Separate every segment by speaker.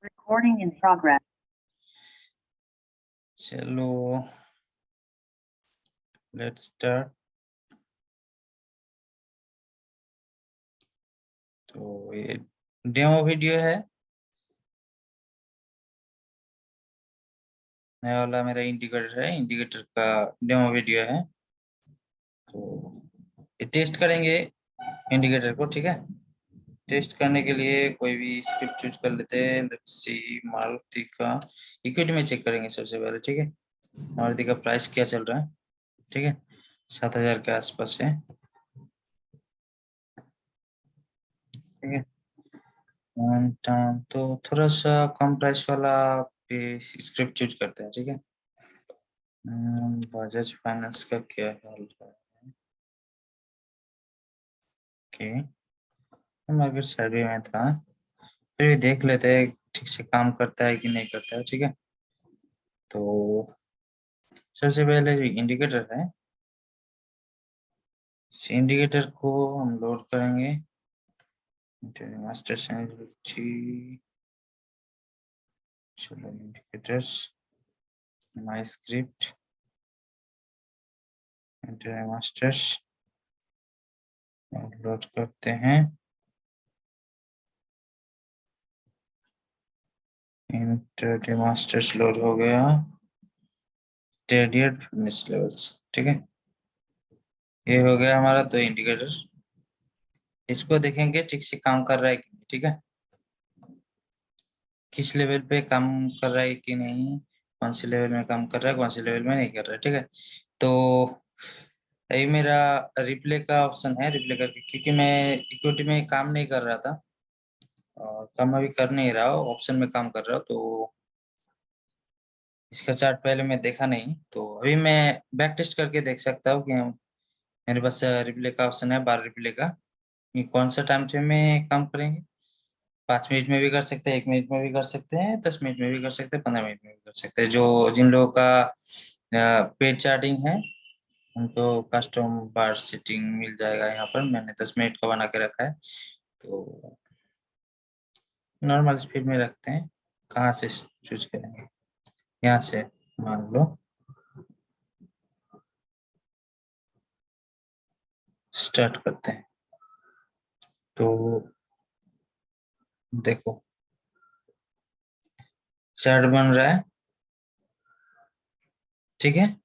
Speaker 1: Recording in progress.
Speaker 2: चलो let's start. तो ये डेमो वीडियो है, नया वाला मेरा इंडिकेटर है, इंडिकेटर का डेमो वीडियो है। तो ये टेस्ट करेंगे इंडिकेटर को, ठीक है। टेस्ट करने के लिए कोई भी स्क्रिप्ट चूज कर लेते हैं। लेट्स सी, मारुति का इक्विटी में चेक करेंगे सबसे पहले, ठीक है। मारुति का प्राइस क्या चल रहा है, ठीक है, 7,000 के आसपास है, ठीक है। तो थोड़ा सा कम प्राइस वाला स्क्रिप्ट चूज करते हैं, ठीक है। बजाज फाइनेंस का क्या हाल है, ओके। मार्केट सर्वे में था, फिर भी देख लेते हैं ठीक से काम करता है कि नहीं करता है, ठीक है। तो सबसे पहले जो इंडिकेटर है, इस इंडिकेटर को हम लोड करेंगे मास्टर चलो indicators, my script, masters load करते हैं। मास्टर्स लोड हो गया, इंटरमीडिएट फिटनेस लेवल्स, ठीक है। ये हो गया हमारा तो इंडिकेटर। इसको देखेंगे ठीक से काम कर रहा है कि नहीं, ठीक है। किस लेवल पे काम कर रहा है कि नहीं, कौन से लेवल में काम कर रहा है, कौन से लेवल में नहीं कर रहा है, ठीक है। तो ये मेरा रिप्ले का ऑप्शन है, रिप्ले करके, क्योंकि मैं इक्विटी में काम नहीं कर रहा था और काम अभी कर नहीं रहा हूँ, ऑप्शन में काम कर रहा हूँ। तो इसका चार्ट पहले मैं देखा नहीं, तो अभी मैं बैक टेस्ट करके देख सकता हूँ कि मेरे पास रिप्ले का ऑप्शन है, बार रिप्ले का, कि कौन सा टाइम फ्रेम में काम करेंगे। 5 मिनट में भी कर सकते हैं, 1 मिनट में भी कर सकते हैं, 10 मिनट में भी कर सकते हैं, 15 मिनट में भी कर सकते हैं। जो जिन लोगों का पेड चार्टिंग है उनको कस्टम बार सेटिंग मिल जाएगा यहाँ पर। मैंने 10 मिनट का बना के रखा है, तो नॉर्मल स्पीड में रखते हैं। कहाँ से चूज करेंगे, यहाँ से मान लो स्टार्ट करते हैं। तो देखो चार्ट बन रहा है, ठीक है,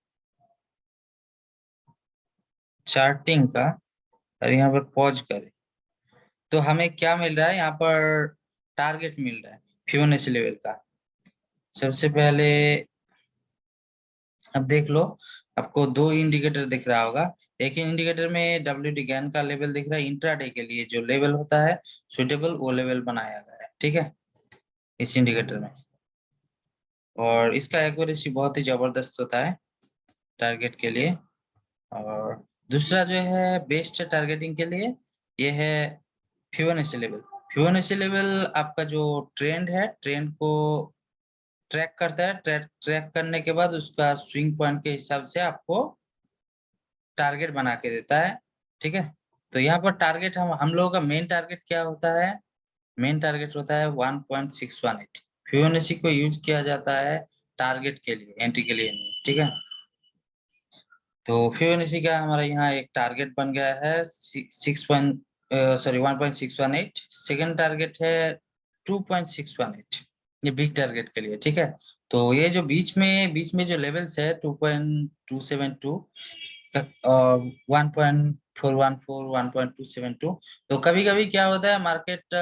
Speaker 2: चार्टिंग का। और यहाँ पर पॉज करें तो हमें क्या मिल रहा है, यहाँ पर टारगेट मिल रहा है फिबोनाची लेवल का। सबसे पहले अब देख लो, आपको 2 इंडिकेटर दिख रहा होगा। एक इंडिकेटर में WD गैन का लेवल दिख रहा है, इंट्राडे के लिए जो लेवल होता है सुटेबल, वो लेवल बनाया गया है, ठीक है, इस इंडिकेटर में। और इसका एक्यूरेसी बहुत ही जबरदस्त होता है टारगेट के लिए। और दूसरा जो है बेस्ट टारगेटिंग के लिए, ये है फिबोनाची लेवल। फिबोनाची लेवल आपका जो ट्रेंड है, ट्रेंड को ट्रैक करता है। ट्रैक करने के बाद उसका स्विंग पॉइंट के हिसाब से आपको टारगेट बना के देता है, ठीक है। तो यहाँ पर टारगेट हम लोगों का मेन टारगेट क्या होता है, मेन टारगेट होता है 1.618। फिबोनाची को यूज किया जाता है टारगेट के लिए, एंट्री के लिए नहीं, ठीक है। तो फिबोनाची का हमारा यहाँ एक टारगेट बन गया है 1.618। सेकंड टारगेट है 2.618, ये बिग टारगेट के लिए, ठीक है। तो ये जो बीच में जो लेवल्स है 2.272, 1.414, 1.272। तो कभी कभी क्या होता है, मार्केट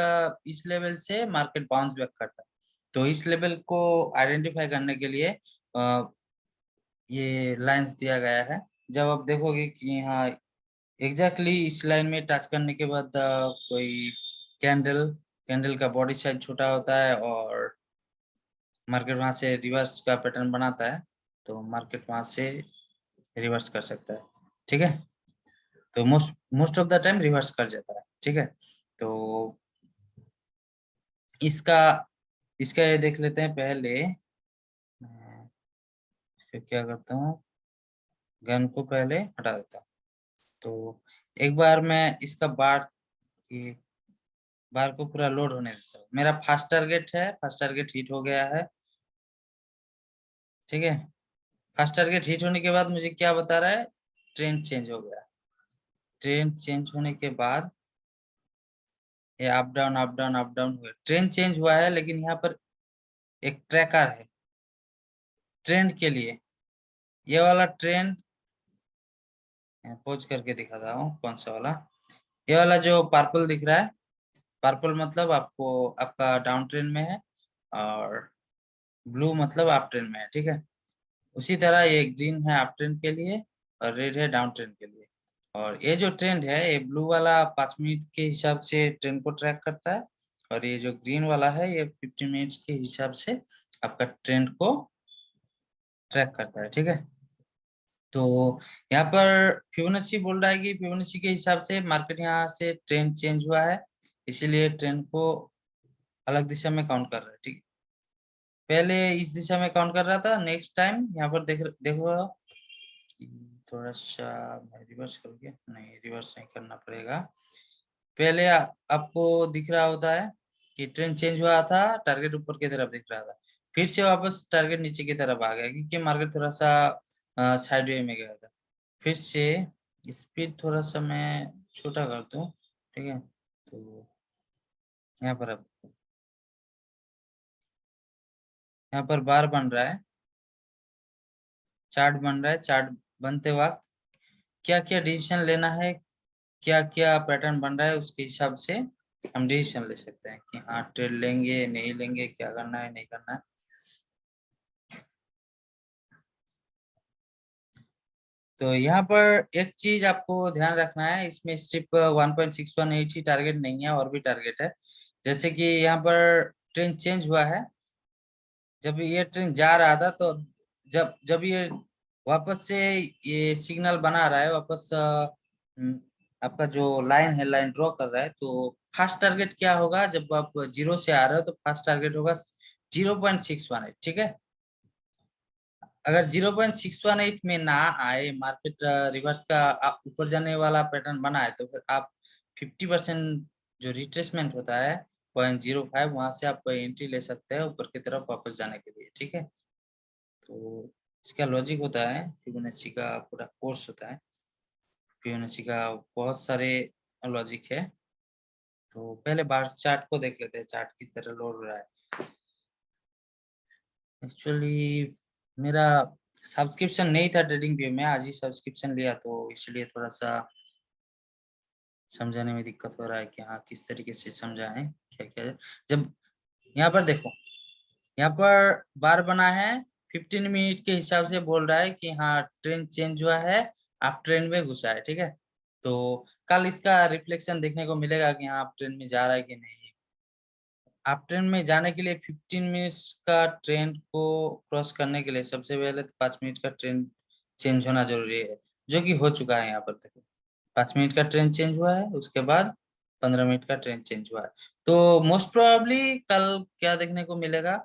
Speaker 2: इस लेवल से मार्केट बाउंस बैक करता है। तो इस लेवल को आइडेंटिफाई करने के लिए ये लाइंस दिया गया है। जब आप देखोगे कि यहाँ एग्जैक्टली इस लाइन में टच करने के बाद कोई कैंडल कैंडल का बॉडी साइज छोटा होता है और मार्केट वहां से रिवर्स का पैटर्न बनाता है, तो मार्केट वहां से रिवर्स कर सकता है, ठीक है। तो most of the time reverse कर जाता है, ठीक है। तो इसका इसका ये देख लेते हैं पहले। फिर क्या करता हूँ, गन को पहले हटा देता हूँ। तो एक बार मैं इसका बार बार को पूरा लोड होने देता हूँ। मेरा फर्स्ट टारगेट है, फर्स्ट टारगेट हिट हो गया है, ठीक है। फर्स्ट टारगेट हिट होने के बाद मुझे क्या बता रहा है, ट्रेंड चेंज हो गया। ट्रेंड चेंज होने के बाद ये up down up down up down हुआ, ट्रेंड चेंज हुआ है, लेकिन यहाँ पर एक ट्रैकर है ट्रेंड के लिए। ये वाला ट्रेंड पोज करके दिखाता हूँ कौन सा वाला। ये वाला जो पर्पल दिख रहा है, पर्पल मतलब आपको आपका डाउन ट्रेंड में है, और ब्लू मतलब अप ट्रेंड में है, ठीक है। उसी तरह ये ग्रीन है अप ट्रेंड के लिए, और रेड है डाउन ट्रेंड के लिए। और ये जो ट्रेंड है, ये ब्लू वाला 5 मिनट के हिसाब से ट्रेंड को ट्रैक करता है, और ये जो ग्रीन वाला है ये 15 मिनट्स के हिसाब से आपका ट्रेंड को ट्रैक करता है, ठीक है। तो यहाँ पर फिबोनाची बोल रहा है कि फिबोनाची के हिसाब से मार्केट यहाँ से ट्रेंड चेंज हुआ है, इसीलिए ट्रेंड को अलग दिशा में काउंट कर रहा है, ठीक है। पहले इस दिशा में काउंट कर रहा था, नेक्स्ट टाइम यहाँ पर देखो थोड़ा सा मैं रिवर्स करूँगी, नहीं रिवर्स नहीं करना पड़ेगा। पहले आपको दिख रहा होता है कि ट्रेंड चेंज हुआ था, टारगेट ऊपर की तरफ दिख रहा था, फिर से वापस टारगेट नीचे की तरफ आ गया, क्योंकि मार्केट थोड़ा सा साइडवे में गया था। फिर से स्पीड थोड़ा सा मैं छोटा कर दूं, ठीक है। तो यहाँ पर अब यहाँ पर बार बन रहा है, चार्ट बन रहा है। चार्ट बनते वक्त क्या क्या डिसीजन लेना है, क्या क्या पैटर्न बन रहा है, उसके हिसाब से हम डिसीजन ले सकते हैं कि हाँ ट्रेड लेंगे नहीं लेंगे, क्या करना है नहीं करना है। तो यहाँ पर एक चीज आपको ध्यान रखना है, इसमें सिर्फ 1.618 ही टारगेट नहीं है, और भी टारगेट है। जैसे कि यहाँ पर ट्रेंड चेंज हुआ है, जब ये ट्रेन जा रहा था, तो जब जब ये वापस से ये सिग्नल बना रहा है वापस, आपका जो लाइन है लाइन ड्रॉ कर रहा है, तो फर्स्ट टारगेट क्या होगा, जब आप जीरो से आ रहे हो तो फर्स्ट टारगेट होगा 0.618, ठीक है। अगर 0.618 में ना आए, मार्केट रिवर्स का आप ऊपर जाने वाला पैटर्न बना है, तो फिर आप 50% जो रिट्रेसमेंट होता है 0.05, वहां से आप एंट्री ले सकते हैं ऊपर की तरफ वापस जाने के लिए, ठीक है। तो इसका लॉजिक होता है, फिबोनाची का पूरा कोर्स होता है, फिबोनाची का बहुत सारे लॉजिक है। तो पहले बार चार्ट को देख लेते हैं, चार्ट किस तरह लोड रहा है। एक्चुअली मेरा सब्सक्रिप्शन नहीं था ट्रेडिंग व्यू में, आज ही सब्सक्रिप्शन लिया, तो इसलिए थोड़ा सा समझाने में दिक्कत हो रहा है कि हाँ किस तरीके से समझाएं, क्या क्या है। जब यहाँ पर देखो, यहाँ पर बार बना है, 15 मिनट के हिसाब से बोल रहा है कि हाँ ट्रेंड चेंज हुआ है, आप ट्रेंड में घुसा है, ठीक है। तो कल इसका रिफ्लेक्शन देखने को मिलेगा कि हाँ आप ट्रेंड में जा रहा है कि नहीं। आप ट्रेंड में जाने के लिए 15 मिनट्स का ट्रेंड को क्रॉस करने के लिए सबसे पहले 5 मिनट का ट्रेंड चेंज होना जरूरी है, जो कि हो चुका है। यहाँ पर देखो 5 मिनट का ट्रेंड चेंज हुआ है, उसके बाद 15 मिनट का ट्रेंड चेंज हुआ है। तो मोस्ट प्रोबेबली कल क्या देखने को मिलेगा,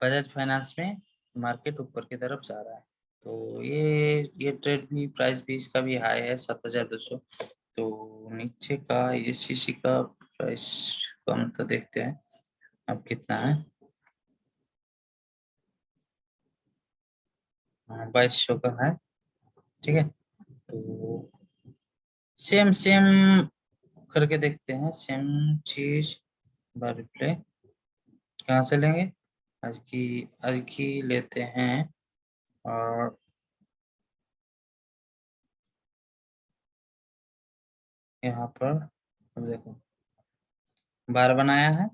Speaker 2: बजाज फाइनेंस में मार्केट ऊपर की तरफ जा रहा है। तो ये ट्रेड भी, प्राइस भी इसका भी हाई है 7200। तो नीचे का एससीसी का प्राइस कम तो देखते हैं अब कितना है। 2200 का है, ठीक है। तो सेम सेम करके देखते हैं, सेम चीज बार रिप्ले कहाँ से लेंगे, आज की लेते हैं। और यहाँ पर अब देखो बार बनाया है,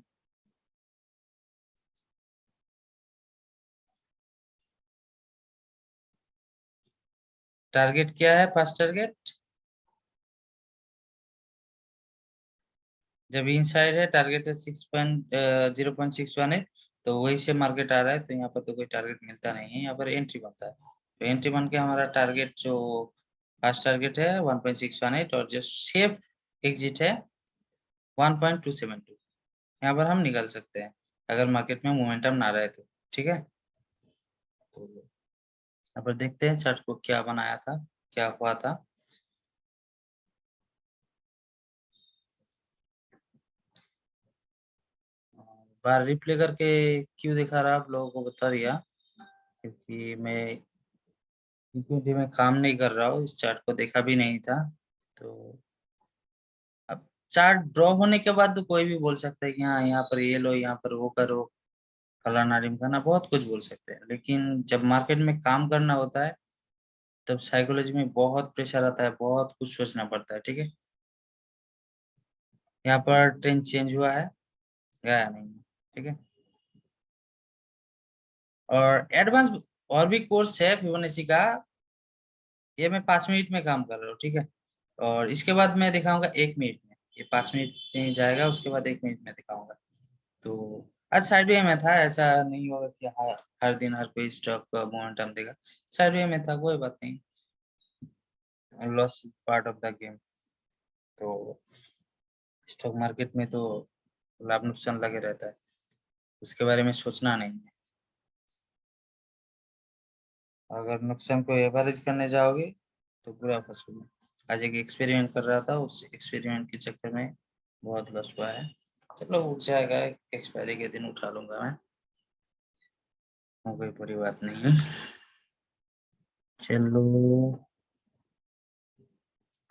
Speaker 2: टारगेट क्या है, फर्स्ट टारगेट जब इनसाइड है, टारगेट है 0.618, तो वही से मार्केट आ रहा है, तो यहाँ पर तो कोई टारगेट मिलता नहीं है, यहाँ पर एंट्री बनता है। तो एंट्री बन के हमारा टारगेट जो फर्स्ट टारगेट है 1.618, और जो सेफ एग्जिट है 1.272, यहाँ पर हम निकल सकते हैं अगर मार्केट में मोमेंटम ना रहे तो, ठीक है। तो यहाँ पर देखते हैं चार्ट को क्या बनाया था, क्या हुआ था। बार रिप्ले करके क्यों दिखा रहा आप लोगों को बता दिया, क्योंकि मैं इक्विटी में काम नहीं कर रहा हूँ, इस चार्ट को देखा भी नहीं था। तो अब चार्ट ड्रॉ होने के बाद तो कोई भी बोल सकता है कि हाँ यहाँ पर ये लो, यहाँ पर वो करो, फलाना ढिमकाना, बहुत कुछ बोल सकते हैं। लेकिन जब मार्केट में काम करना होता है तब साइकोलॉजी में बहुत प्रेशर आता है, बहुत कुछ सोचना पड़ता है। ठीक है, यहाँ पर ट्रेंड चेंज हुआ है, गया नहीं। ठीक है, और एडवांस और भी कोर्स है फिबोनाची का, ये मैं 5 मिनट में काम कर रहा हूँ। ठीक है, और इसके बाद मैं दिखाऊंगा 1 मिनट में, ये 5 मिनट में जाएगा, उसके बाद 1 मिनट में दिखाऊंगा। तो आज साइडवे में था, ऐसा नहीं होगा कि हर दिन हर कोई स्टॉक का मोमेंटम देगा। साइडवे में था, कोई बात नहीं, loss part of the game. तो स्टॉक मार्केट में तो लाभ नुकसान लगे रहता है, उसके बारे में सोचना नहीं है। अगर नुकसान को एवरेज करने जाओगे तो पूरा फंसोगे। आज एक एक्सपेरिमेंट कर रहा था, उस एक्सपेरिमेंट के चक्कर में बहुत लॉस हुआ है। चलो उठ जाएगा, एक्सपायरी के दिन उठा लूंगा मैं, कोई बड़ी बात नहीं है। चलो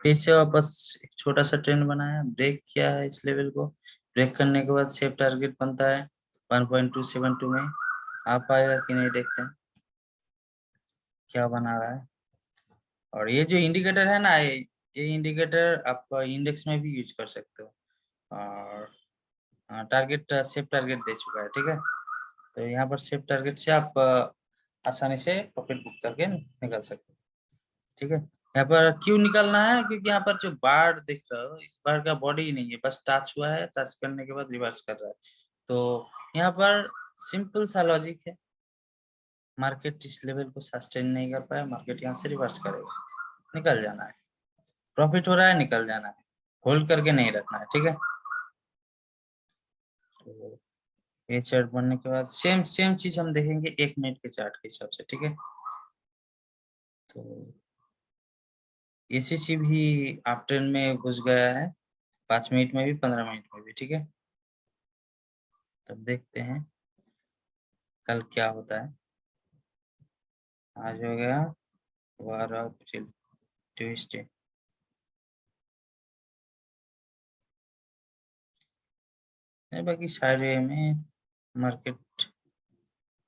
Speaker 2: फिर से वापस एक छोटा सा ट्रेंड बनाया, ब्रेक किया है इस लेवल को, ब्रेक करने के बाद सेफ टारगेट बनता है 1.272 में। आ पाएगा कि नहीं देखते हैं क्या बना रहा है। और ये जो इंडिकेटर है ना, ये इंडिकेटर आप इंडेक्स में भी यूज कर सकते हो। और टारगेट सेफ टारगेट दे चुका है। ठीक है, तो यहाँ पर सेफ टारगेट से आप आसानी से प्रॉफिट बुक करके निकल सकते हो। ठीक है, यहाँ पर क्यों निकलना है, क्योंकि यहाँ पर जो बार दिख रहा हो, इस बार का बॉडी ही नहीं है, बस टच हुआ है, टच करने के बाद रिवर्स कर रहा है। तो यहाँ पर सिंपल सा लॉजिक है, मार्केट इस लेवल को सस्टेन नहीं कर पाया, मार्केट यहाँ से रिवर्स करेगा, निकल जाना है। प्रॉफिट हो रहा है, निकल जाना है, होल्ड करके नहीं रखना है। ठीक है, तो ये चार्ट बनने के बाद सेम सेम चीज हम देखेंगे 1 मिनट के चार्ट के हिसाब से। ठीक है, तो एसीसी भी अप ट्रेंड में घुस गया है, 5 मिनट में भी, 15 मिनट में भी। ठीक है, तब देखते हैं कल क्या होता है। आज हो गया 12 अप्रैल, ट्यूसडे। बाकी साइडवे में मार्केट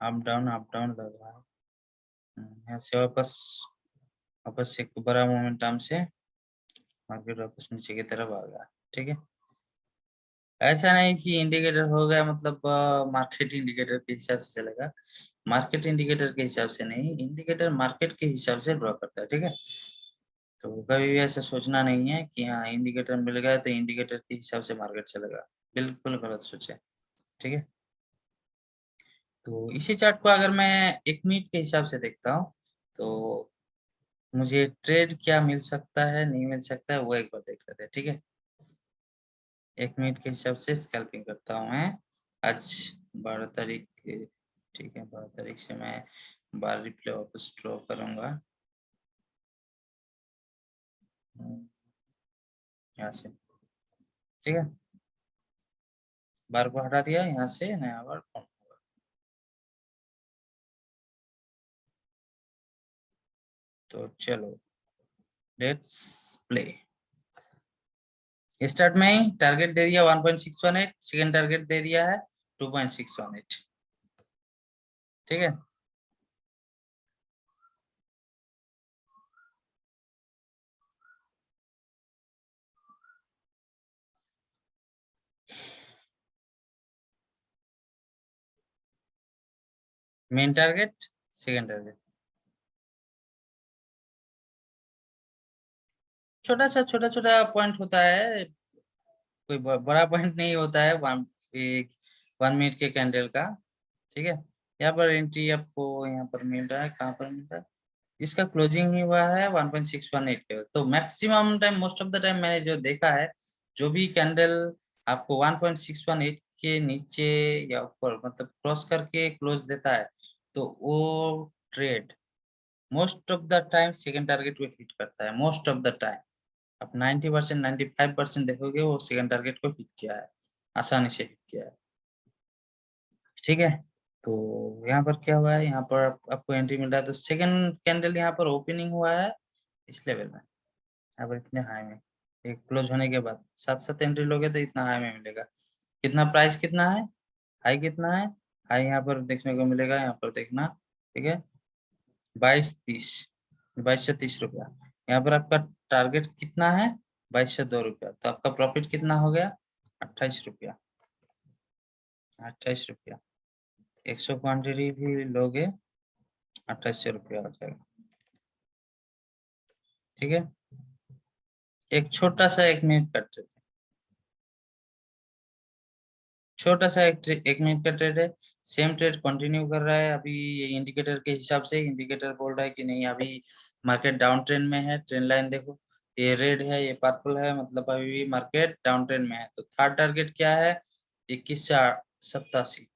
Speaker 2: अप डाउन लग रहा है। यहाँ से वापस वापस एक बड़ा मोमेंटम से मार्केट वापस नीचे की तरफ आ गया। ठीक है, ऐसा नहीं कि इंडिकेटर हो गया मतलब मार्केट इंडिकेटर के हिसाब से चलेगा, मार्केट इंडिकेटर के हिसाब से नहीं, इंडिकेटर मार्केट के हिसाब से ड्रॉ करता है। ठीक है, तो कभी भी ऐसा सोचना नहीं है कि हाँ इंडिकेटर मिल गया तो इंडिकेटर के हिसाब से मार्केट चलेगा, बिल्कुल गलत सोचे। ठीक है, तो इसी चार्ट को अगर मैं 1 मिनट के हिसाब से देखता हूँ तो मुझे ट्रेड क्या मिल सकता है, नहीं मिल सकता है, वो एक बार देख लेते हैं। ठीक है, 1 मिनट के हिसाब से स्कैल्पिंग करता हूँ मैं आज 12 तारीख। ठीक है, 12 तारीख से मैं बार रिप्ले वापस ड्रॉ करूंगा यहाँ से। ठीक है, बार को हटा दिया, यहाँ से नया बार फॉर्म होगा। तो चलो लेट्स प्ले। स्टार्ट में ही टारगेट दे दिया 1.618, सेकंड टारगेट दे दिया है 2.618। ठीक है, मेन टारगेट, सेकंड टारगेट, छोटा छोटा पॉइंट होता है, कोई बड़ा पॉइंट नहीं होता है। 1 मिनट के कैंडल का। ठीक है, यहाँ पर एंट्री आपको यहाँ पर मिल रहा है, कहाँ पर मिल रहा है, इसका क्लोजिंग ही हुआ है 1.618 के। तो maximum time, most of the time मैंने जो देखा है, जो भी कैंडल आपको 1.618 के नीचे या ऊपर मतलब क्रॉस करके क्लोज देता है, तो वो trade most of the time second target को हिट करता है। मोस्ट ऑफ द टाइम आप 90%, 95% देखोगे वो सेकंड टारगेट को हिट किया है, आसानी से हिट किया है। ठीक है। तो यहाँ पर क्या हुआ है, यहाँ पर आपको एंट्री मिल रहा है, तो सेकंड कैंडल यहाँ पर ओपनिंग हुआ है इस लेवल में, यहाँ पर इतने हाई में, एक क्लोज होने के बाद 7 एंट्री लोगे तो इतना हाई में मिलेगा। कितना प्राइस कितना है, हाई कितना है, हाई यहाँ पर देखने को मिलेगा, यहाँ पर देखना, ठीक है, 22.30, 2230 रुपया। यहाँ पर आपका टारगेट कितना है, 2202 रुपया, तो आपका प्रॉफिट कितना हो गया, 28 रुपया, 28 रुपया। 100 क्वांटिटी भी लोगे 2800 रुपया हो जाएगा। ठीक है, एक छोटा सा 1 मिनट का ट्रेड, छोटा सा एक मिनट का ट्रेड है, सेम ट्रेड कंटिन्यू कर रहा है अभी। ये इंडिकेटर के हिसाब से इंडिकेटर बोल रहा है कि नहीं, अभी मार्केट डाउन ट्रेंड में है। ट्रेंड लाइन देखो, ये रेड है, ये पर्पल है, मतलब अभी भी मार्केट डाउन ट्रेंड में है। तो थर्ड टारगेट क्या है, 2187।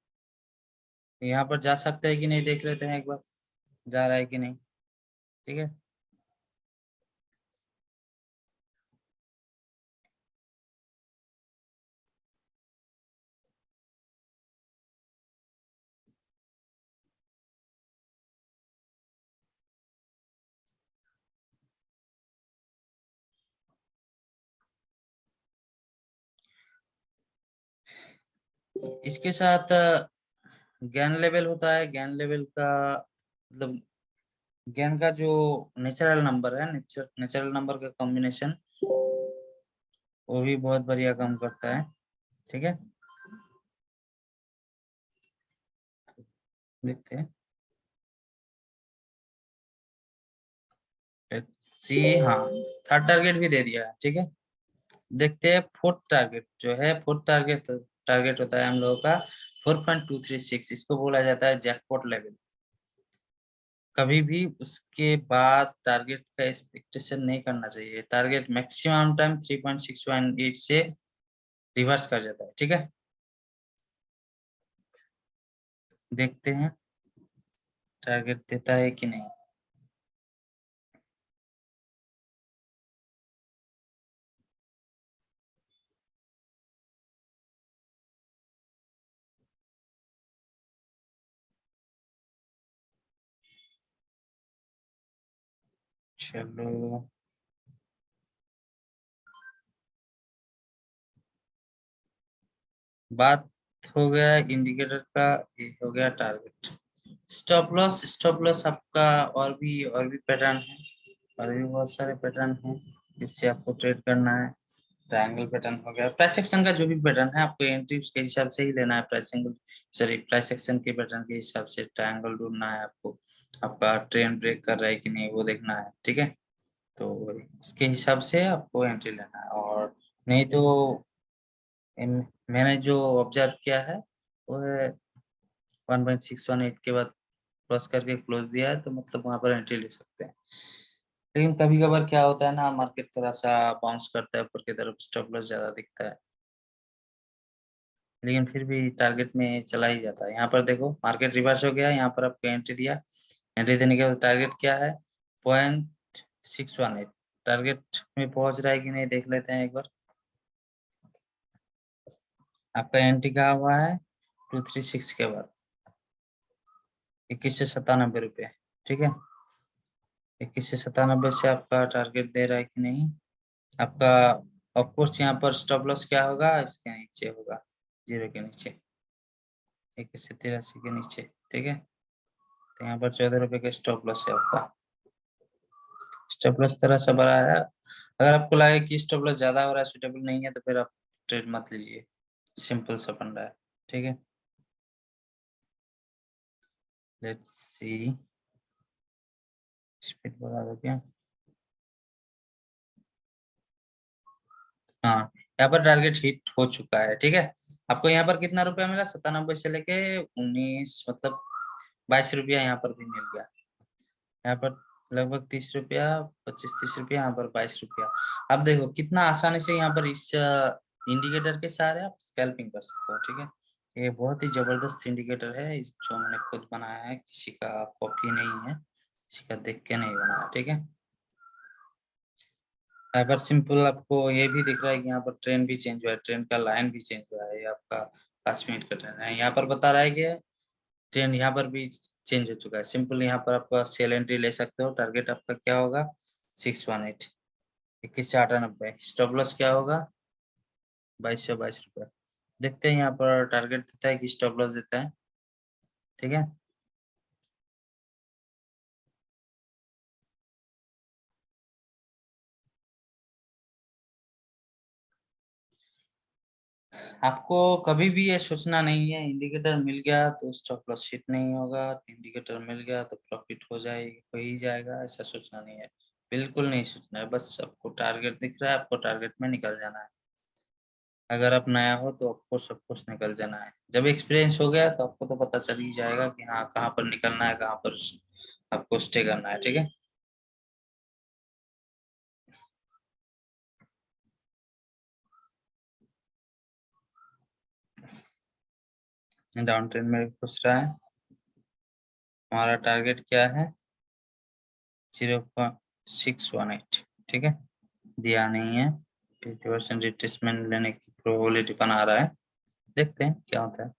Speaker 2: यहाँ पर जा सकते हैं कि नहीं देख लेते हैं एक बार, जा रहा है कि नहीं। ठीक है, इसके साथ ज्ञान लेवल होता है। ज्ञान लेवल का मतलब ज्ञान का जो नेचुरल नंबर है, नेचुरल नंबर का कॉम्बिनेशन, वो भी बहुत बढ़िया काम करता है। ठीक है, देखते हैं। सी, हाँ, थर्ड टारगेट भी दे दिया है। ठीक है, देखते हैं फोर्थ टारगेट जो है। फोर्थ टारगेट टारगेट होता है हम लोगों का 4.236, इसको बोला जाता है जैकपॉट लेवल। कभी भी उसके बाद टारगेट का एक्सपेक्टेशन नहीं करना चाहिए। टारगेट मैक्सिमम टाइम 3.618 से रिवर्स कर जाता है। ठीक है, देखते हैं टारगेट देता है कि नहीं। चलो, बात हो गया इंडिकेटर का, ये हो गया target. Stop loss, stop loss आपका और भी पैटर्न है, और भी बहुत सारे पैटर्न हैं जिससे आपको ट्रेड करना है। ट्रायंगल पैटर्न हो गया, प्राइस एक्शन का जो भी पैटर्न है आपको एंट्री उसके हिसाब से ही लेना है। प्राइस एक्शन के पैटर्न के हिसाब से ट्रायंगल ढूंढना है आपको। आपका ट्रेंड ब्रेक कर रहा है कि नहीं वो देखना है। ठीक है, तो इसके हिसाब से आपको एंट्री लेना है, और नहीं तो मैंने जो ऑब्जर्व किया है वो है 1.618 के बाद क्रॉस करके क्लोज दिया है, तो मतलब वहां पर एंट्री ले सकते हैं। लेकिन कभी कभार क्या होता है ना, मार्केट थोड़ा सा बाउंस करता है ऊपर की तरफ, स्टॉप लॉस ज्यादा दिखता है, लेकिन फिर भी टारगेट में चला ही जाता है। यहाँ पर देखो मार्केट रिवर्स हो गया, यहाँ पर आपको एंट्री दिया, एंट्री देने के बाद टारगेट क्या है, 0.618। टारगेट में पहुंच रहा है कि नहीं देख लेते हैं एक बार। आपका एंट्री कहाँ हुआ है, 236 के बाद 2197 रुपये। ठीक है, 2197 से आपका टारगेट दे रहा है कि नहीं आपका। ऑफकोर्स यहाँ पर स्टॉप लॉस क्या होगा, इसके नीचे होगा, 0 के नीचे, 2183 के नीचे। ठीक है, तो यहाँ पर 14 रुपये का स्टॉप लॉस है आपका। स्टॉप लॉस तरह सा बड़ा है, अगर आपको लगे कि स्टॉप लॉस ज्यादा हो रहा है, सुटेबल नहीं है, तो फिर आप ट्रेड मत लीजिए, सिंपल सा फंडा है। ठीक है, लेट्स सी, स्पीड बढ़ा दो क्या, हाँ, यहाँ पर टारगेट हिट हो चुका है। ठीक है, आपको यहाँ पर कितना रुपया मिला, 97 से लेके 19, मतलब 22 रुपया यहाँ पर भी मिल गया। यहाँ पर लगभग 30 रुपया, 25-30 रुपया, यहाँ पर 22 रुपया। अब देखो कितना आसानी से यहाँ पर इस इंडिकेटर के सहारे आप स्कैल्पिंग कर सकते हो। ठीक है, ये बहुत ही जबरदस्त इंडिकेटर है, जो मैंने खुद बनाया है, किसी का कॉपी नहीं है, किसी का देख के नहीं बनाया। ठीक है, यहाँ पर सिंपल आपको ये भी दिख रहा है कि यहाँ पर ट्रेंड भी चेंज हुआ है, ट्रेंड का लाइन भी चेंज हुआ है, ये आपका 5 मिनट का ट्रेंड है। यहाँ पर बता रहा है कि ट्रेंड यहाँ पर भी चेंज हो चुका है। सिंपल यहाँ पर आपका सेल एंट्री ले सकते हो। टारगेट आपका क्या होगा 618, 2198। स्टॉप लॉस क्या होगा 2222 रुपये। देखते हैं यहाँ पर टारगेट देता है कि स्टॉप लॉस देता है। ठीक है, आपको कभी भी ये सोचना नहीं है इंडिकेटर मिल गया तो स्टॉप लॉस हिट नहीं होगा, इंडिकेटर मिल गया तो प्रॉफिट हो ही जाएगा, ऐसा सोचना नहीं है। बिल्कुल नहीं सोचना है, बस आपको टारगेट दिख रहा है, आपको टारगेट में निकल जाना है। अगर आप नया हो तो आपको सब कुछ निकल जाना है। जब एक्सपीरियंस हो गया तो आपको तो पता चल ही जाएगा कि हाँ कहाँ पर निकलना है, कहाँ पर आपको स्टे करना है। ठीक है, डाउन ट्रेंड में घुस रहा है। हमारा टारगेट क्या है 0.618। ठीक है, दिया नहीं है। 50% रिट्रेसमेंट लेने की प्रोबेबिलिटी बना रहा है, देखते हैं क्या होता है।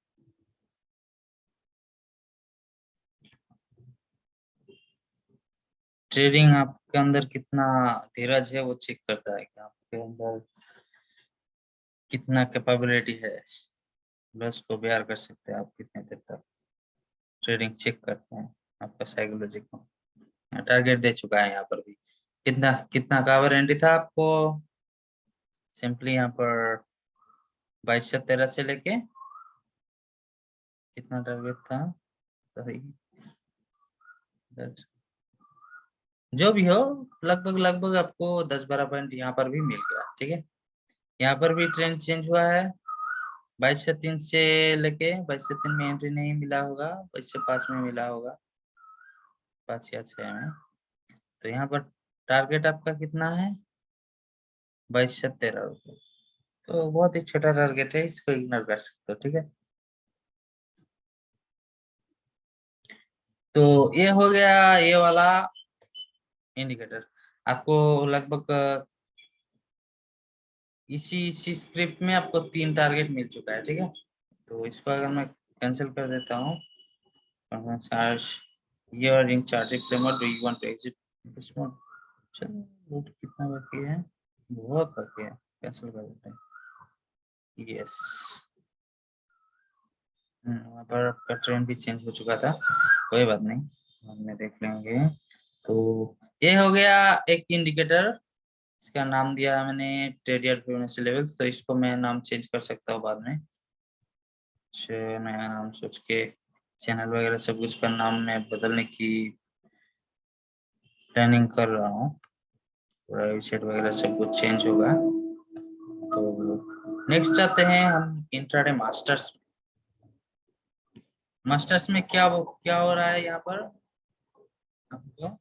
Speaker 2: ट्रेडिंग आपके अंदर कितना धीरज है वो चेक करता है कि आपके अंदर कितना कैपेबिलिटी है। लॉस को बेयर कर सकते हैं आप कितने देर तक। ट्रेडिंग चेक करते हैं आपका साइकोलॉजी को। टारगेट दे चुका है यहाँ पर भी। कितना कितना का वारंटी था आपको, सिंपली यहाँ पर 2213 से लेके कितना टारगेट था, सही जो भी हो, लगभग लगभग आपको 10-12 पॉइंट यहाँ पर भी मिल गया। ठीक है, यहाँ पर भी ट्रेंड चेंज हुआ है। 2203 से लेके 2203 में एंट्री नहीं मिला होगा, 2205 में मिला होगा, 5 या 6 में। तो यहाँ पर टारगेट आपका कितना है 2213 रुपये। तो बहुत ही छोटा टारगेट है, इसको इग्नोर कर सकते हो। ठीक है, तो ये हो गया ये वाला इंडिकेटर। आपको लगभग इसी इसी स्क्रिप्ट में आपको 3 टारगेट मिल चुका है। ठीक है, तो इसको अगर मैं कैंसिल कर देता हूँ, Here in charging framework, do you want to exit this one? चलो रूट कितना बाकी है, बहुत बाकी है, कैंसिल कर देते हैं। यस, वहाँ पर आपका ट्रेंड भी चेंज हो चुका था, कोई बात नहीं, हमने देख लेंगे। तो ये हो गया एक इंडिकेटर, इसका नाम दिया है मैंने ट्रेडियर फिबोनाची लेवल्स। तो इसको मैं नाम चेंज कर सकता हूँ बाद में, नया नाम सोच के। चैनल वगैरह सब कुछ का नाम मैं बदलने की प्लानिंग कर रहा हूँ, वेबसाइट वगैरह सब कुछ चेंज होगा। तो नेक्स्ट आते हैं हम इंट्राडे मास्टर्स। मास्टर्स में क्या हो रहा है यहाँ पर आपको,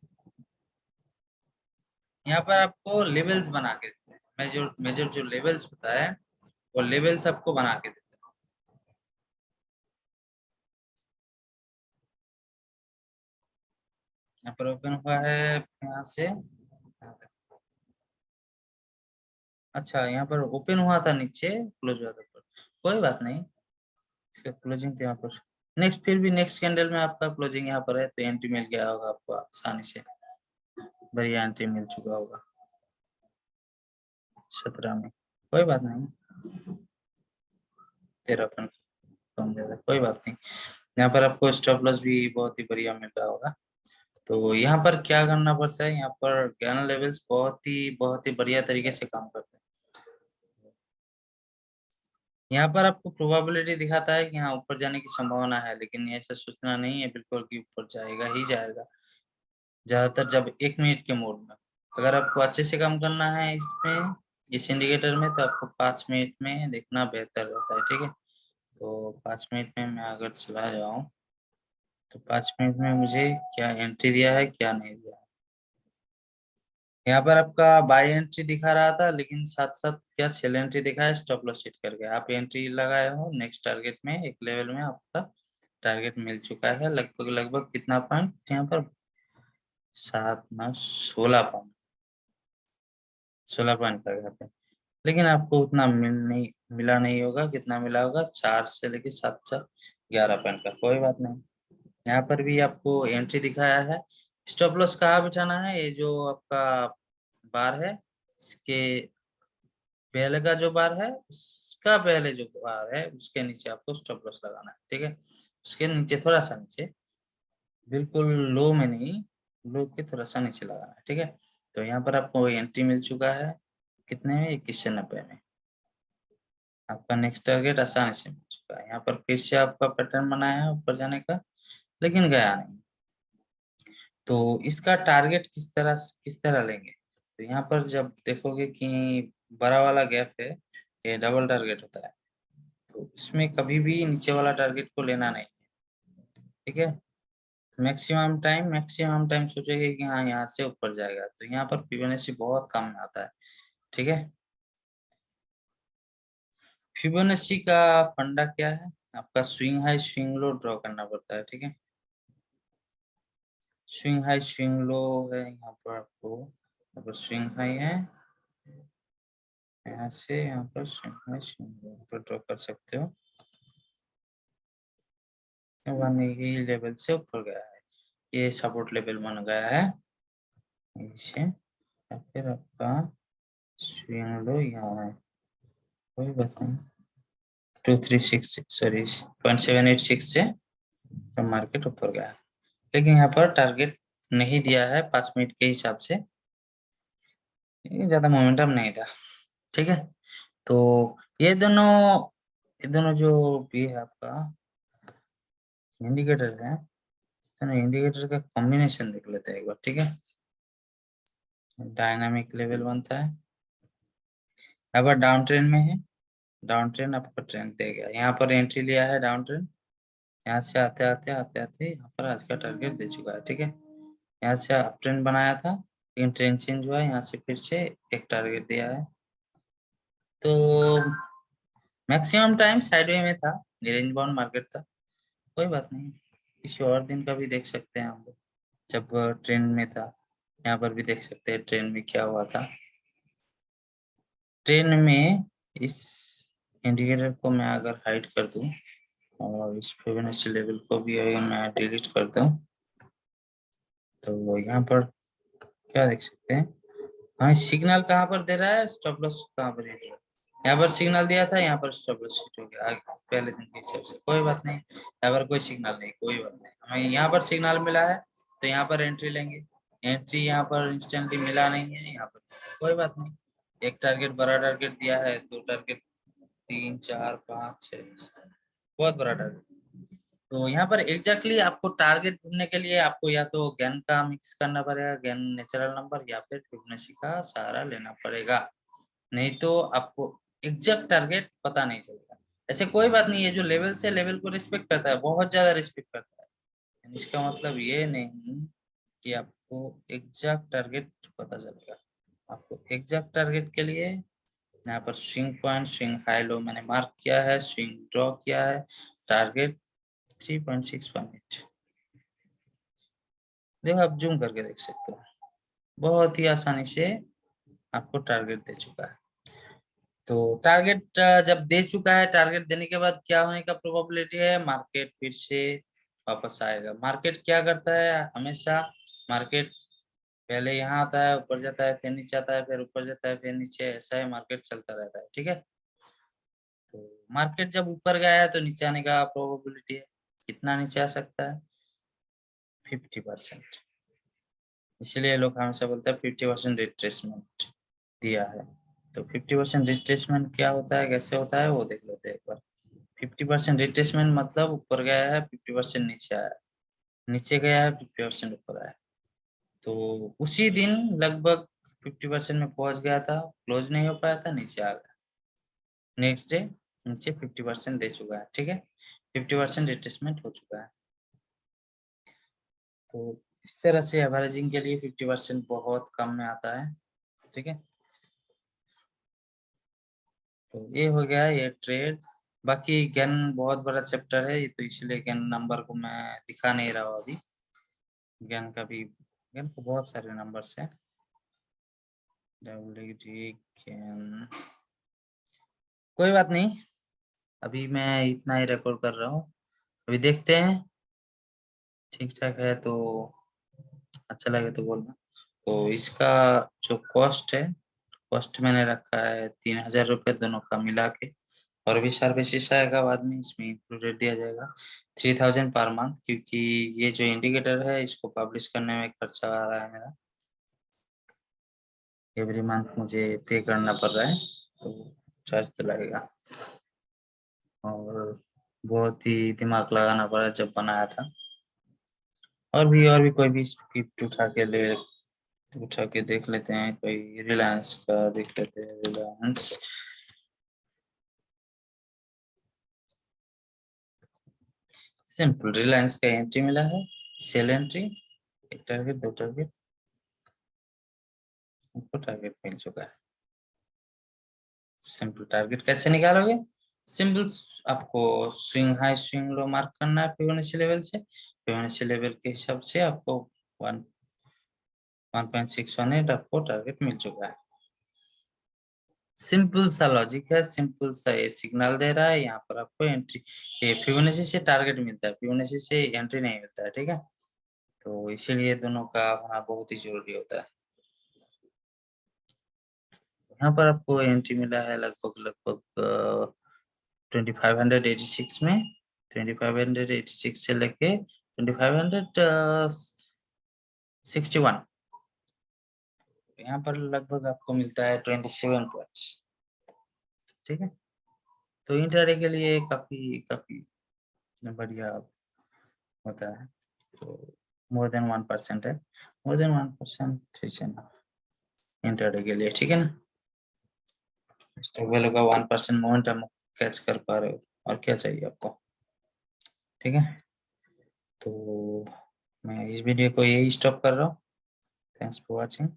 Speaker 2: यहाँ पर आपको लेवल्स बना के देते हैं। मेजर मेजर जो लेवल्स होता है वो लेवल्स आपको बना के देते हैं। यहाँ पर ओपन हुआ है यहाँ से, अच्छा यहाँ पर ओपन हुआ था नीचे, क्लोज हुआ था ऊपर, कोई बात नहीं। इसका क्लोजिंग तो यहाँ पर नेक्स्ट, फिर भी नेक्स्ट कैंडल में आपका क्लोजिंग यहाँ पर है तो एंट्री मिल गया होगा आपको आसानी से, बढ़िया एंट्री मिल चुका होगा 17 में, कोई बात नहीं। 13 कम ज्यादा कोई बात नहीं। यहाँ पर आपको स्टॉप लॉस भी बहुत ही बढ़िया मिल रहा होगा। तो यहाँ पर क्या करना पड़ता है, यहाँ पर ज्ञान लेवल्स बहुत ही बढ़िया तरीके से काम करते हैं। यहाँ पर आपको प्रोबेबिलिटी दिखाता है कि हाँ ऊपर जाने की संभावना है, लेकिन ऐसा सोचना नहीं है बिल्कुल कि ऊपर जाएगा ही जाएगा। ज्यादातर जब 1 मिनट के मोड में, अगर आपको अच्छे से काम करना है इसमें, इस इंडिकेटर में, तो आपको 5 मिनट में देखना बेहतर रहता है। ठीक है, तो 5 मिनट में मैं अगर चला जाऊँ तो 5 मिनट में मुझे क्या एंट्री दिया है क्या नहीं दिया है। यहाँ पर आपका बाय एंट्री दिखा रहा था, लेकिन साथ साथ क्या सेल एंट्री दिखा है स्टॉप लॉस हिट करके। आप एंट्री लगाए हो नेक्स्ट टारगेट में, एक लेवल में आपका टारगेट मिल चुका है। लगभग लगभग कितना पॉइंट यहाँ पर 7 9 16 पॉइंट, 16 पॉइंट लगा था। लेकिन आपको उतना मिला नहीं होगा। कितना मिला होगा? 4 से लेके 7 4 11 पॉइंट का। कोई बात नहीं। यहाँ पर भी आपको एंट्री दिखाया है। स्टॉप लॉस कहाँ बिठाना है? ये जो आपका बार है, इसके पहले का जो बार है, उसका पहले जो बार है उसके नीचे आपको स्टॉप लॉस लगाना है। ठीक है, उसके नीचे थोड़ा सा नीचे, बिल्कुल लो में नहीं, लो के थोड़ा सा नीचे लगाना है। ठीक है, तो यहाँ पर आपको एंट्री मिल चुका है। कितने में? 2190 में। आपका नेक्स्ट टारगेट आसानी से मिल चुका है। यहाँ पर फिर से आपका पैटर्न बनाया है ऊपर जाने का, लेकिन गया नहीं। तो इसका टारगेट किस तरह लेंगे? तो यहाँ पर जब देखोगे कि बड़ा वाला गैप है, ये डबल टारगेट होता है, तो इसमें कभी भी नीचे वाला टारगेट को लेना नहीं। ठीक है, मैक्सिमम टाइम सोचेंगे कि हाँ यहाँ से ऊपर जाएगा, तो यहाँ पर फिबोनाची बहुत कम में आता है। ठीक है, फिबोनाची का फंडा क्या है? आपका swing high swing low draw करना पड़ता है। ठीक है, स्विंग हाई स्विंग लो है यहाँ पर आपको, यहाँ पर स्विंग हाई है, यहाँ से यहाँ पर स्विंग हाई स्विंग लो पर ड्रॉ कर सकते हो। वन ही लेवल से ऊपर गया है, ये सपोर्ट लेवल बन गया है इसे, या फिर आपका स्विंग लो यहाँ है। कोई बात नहीं, 2366 सॉरी 0.786 से तो मार्केट ऊपर गया है, लेकिन यहाँ पर टारगेट नहीं दिया है 5 मिनट के हिसाब से, ज्यादा मोमेंटम नहीं था। ठीक है, तो ये दोनों ये दोनों जो भी है आपका इंडिकेटर है, इंडिकेटर का कॉम्बिनेशन देख लेते हैं एक बार। ठीक है, डायनामिक लेवल बनता है। अब डाउन ट्रेंड में है, डाउन ट्रेंड आपका ट्रेंड देगा। यहाँ पर एंट्री लिया है डाउन ट्रेंड, यहाँ से आते आते आते आते यहाँ पर आज का टारगेट दे चुका है। ठीक है, यहाँ से अप ट्रेंड बनाया था, लेकिन ट्रेंड चेंज हुआ है, यहाँ से फिर से एक टारगेट दिया है। तो मैक्सिमम टाइम साइडवे में था, रेंज बाउंड मार्केट था। कोई बात नहीं, किसी और दिन का भी देख सकते हैं हम लोग, जब ट्रेंड में था। यहाँ पर भी देख सकते हैं ट्रेंड में क्या हुआ था। ट्रेंड में इस इंडिकेटर को मैं अगर हाइड कर दूं और इस फिबोनाची लेवल को भी अगर मैं डिलीट कर दूं, तो यहाँ पर क्या देख सकते हैं? हाँ, सिग्नल कहाँ पर दे रहा है, स्टॉप लॉस कहाँ पर दे रहा है? यहाँ पर सिग्नल दिया था, यहाँ पर स्टॉप लॉस हिट हो गया आगे पहले दिन के हिसाब से। कोई बात नहीं, यहाँ पर कोई सिग्नल नहीं, कोई बात नहीं, हमें यहाँ पर सिग्नल मिला है तो यहाँ पर एंट्री लेंगे। एंट्री यहाँ पर इंस्टेंटली मिला नहीं है यहाँ पर, कोई बात नहीं। एक टारगेट बड़ा टारगेट दिया है, 2 टारगेट, 3 4 5 6, बहुत बड़ा टारगेट। तो यहाँ पर एग्जैक्टली आपको टारगेट ढूंढने के लिए आपको या तो गैन का मिक्स करना पड़ेगा, गैन नेचुरल नंबर, या फिर फिबोनाची का सहारा लेना पड़ेगा। नहीं तो आपको एग्जैक्ट टारगेट पता नहीं चलेगा। ऐसे कोई बात नहीं है, जो लेवल से लेवल को रिस्पेक्ट करता है, बहुत ज्यादा रिस्पेक्ट करता है, इसका मतलब ये नहीं कि आपको एग्जैक्ट टारगेट पता चलेगा। आपको एग्जैक्ट टारगेट के लिए यहाँ पर swing point, swing high low मैंने मार्क किया है, स्विंग ड्रॉ किया है, टारगेट 3.618। देखो, आप जूम करके देख सकते हो, बहुत ही आसानी से आपको टारगेट दे चुका है। तो टारगेट जब दे चुका है, टारगेट देने के बाद क्या होने का प्रोबेबिलिटी है? मार्केट फिर से वापस आएगा। मार्केट क्या करता है हमेशा? मार्केट पहले यहाँ आता है, ऊपर जाता है, फिर नीचे आता है, फिर ऊपर जाता है, फिर नीचे, ऐसा ही मार्केट चलता रहता है। ठीक है, तो मार्केट जब ऊपर गया है तो नीचे आने का प्रोबेबिलिटी है, कितना नीचे आ सकता है? 50%। इसलिए लोग हमेशा बोलते हैं 50% रिट्रेसमेंट दिया है। तो 50% रिट्रेसमेंट क्या होता है, कैसे होता है, वो देख लेते हैं एक बार। 50% रिट्रेसमेंट मतलब ऊपर गया है 50% नीचे आया, नीचे गया है 50% ऊपर आया। तो उसी दिन लगभग 50% में पहुंच गया था, क्लोज नहीं हो पाया था, नीचे आ गया। नेक्स्ट डे नीचे 50% दे चुका है। ठीक है, 50% रिट्रेसमेंट हो चुका है। तो इस तरह से एवरेजिंग के लिए 50% बहुत कम में आता है। ठीक है, तो ये हो गया ये ट्रेड। बाकी गेन बहुत बड़ा चैप्टर है ये, तो इसलिए गेन नंबर को मैं दिखा नहीं रहा हूँ अभी। गेन का भी, गेन को बहुत सारे नंबर्स है। WD गेन कोई बात नहीं, अभी मैं इतना ही रिकॉर्ड कर रहा हूँ, अभी देखते हैं ठीक ठाक है तो अच्छा लगे तो बोलना। तो इसका जो कॉस्ट है, कॉस्ट मैंने रखा है 3000 रुपये दोनों का मिला के, और भी सर्विसेज आएगा बाद में इसमें इंक्लूडेड दिया जाएगा 3000 पर मंथ, क्योंकि ये जो इंडिकेटर है इसको पब्लिश करने में खर्चा आ रहा है मेरा, एवरी मंथ मुझे पे करना पड़ रहा है, तो चार्ज तो लगेगा। और बहुत ही दिमाग लगाना पड़ा जब बनाया था। और भी कोई भी स्क्रिप्ट उठा के देख लेते हैं, कोई रिलायंस का देख लेते हैं। रिलायंस सिंपल, रिलायंस का एंट्री मिला है, सेल एंट्री, एक टारगेट, दो टारगेट, हमको टारगेट मिल चुका है। सिंपल टारगेट कैसे निकालोगे? सिंपल, आपको swing high swing low mark करना है फिबोनाची लेवल से, फिबोनाची लेवल के हिसाब से आपको 1.618 आपको टारगेट मिल चुका है। सिंपल सा लॉजिक है, सिंपल सा ये सिग्नल दे रहा है, यहाँ पर आपको एंट्री, ये फिबोनाची से टारगेट मिलता है, फिबोनाची से एंट्री नहीं मिलता है, ठीक है। तो इसीलिए दोनों का होना बहुत ही जरूरी होता है। यहाँ पर आपको एंट्री मिला है लगभग 2586 में, 2586 से लेके 2561, यहाँ पर लगभग आपको मिलता है 27 पॉइंट्स, ठीक है। तो इंट्राडे के लिए काफी काफी बढ़िया होता है। तो मोर देन 1% है, मोर देन 1% इंट्राडे के लिए, ठीक है ना। स्टॉक वैल्यू का 1% मोमेंटम कैच कर पा रहे हो, और क्या चाहिए आपको, ठीक है। तो मैं इस वीडियो को यही स्टॉप कर रहा हूँ। Thanks for watching.